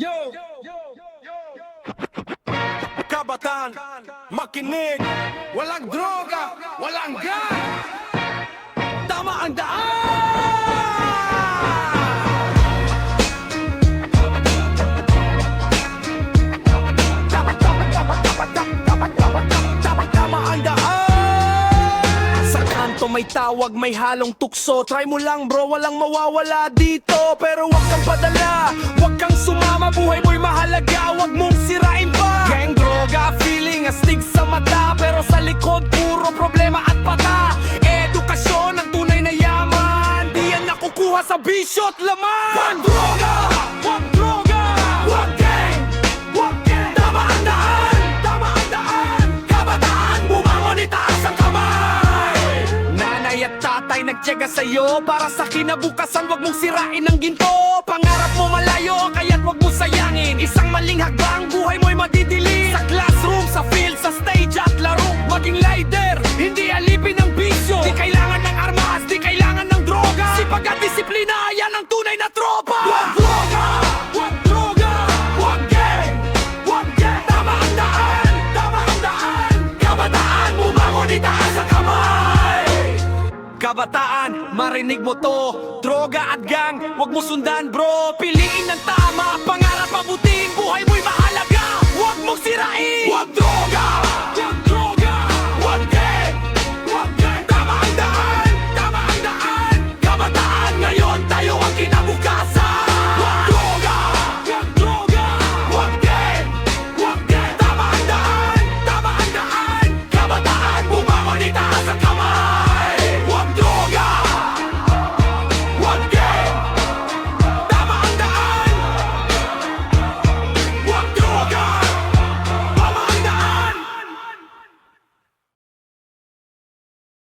Yo! Kabataan, makinig. Walang droga, walang gun. Tama ang daan. Tama ang daan. Sa kanto may tawag, may halong tukso. Try mo lang bro, walang mawawala dito. Pero wag kang padala, wag kang sumama. Buhay mo'y mahalaga, wag mong sirain pa. Gang droga, feeling astig sa mata. Pero sa likod, puro problema at pata. Edukasyon ang tunay na yaman. Di yan nakukuha sa bisyo't laman. Wag droga, wag droga, wag gang, wag gang. Tama ang daan, tama ang daan. Kabataan, bumangon, itaas ang kamay. Nanay at tatay nagtyaga sa'yo para sa kinabukasan, wag mong sirain ang ginto. Pangarap mo malayo, kaya't wag mo sayangin. Isang maling hakbang, buhay mo'y madidilim. Sa classroom, sa field, sa stage at laro, maging leader, hindi alipin ng bisyo. Di kailangan ng armas, di kailangan ng droga. Sipag at disiplina, yan ang tunay na tropa. Wag droga, wag droga, wag gang, wag gang. Tama ang daan, tama ang daan. Kabataan, bumangon, itaas ang kamay. Kabataan, marinig mo to. Droga at gang, wag mo sundan bro. Piliin ng tama, pangarap mabuting. Buhay mo'y mahalaga, wag mong sirain. Wag droga.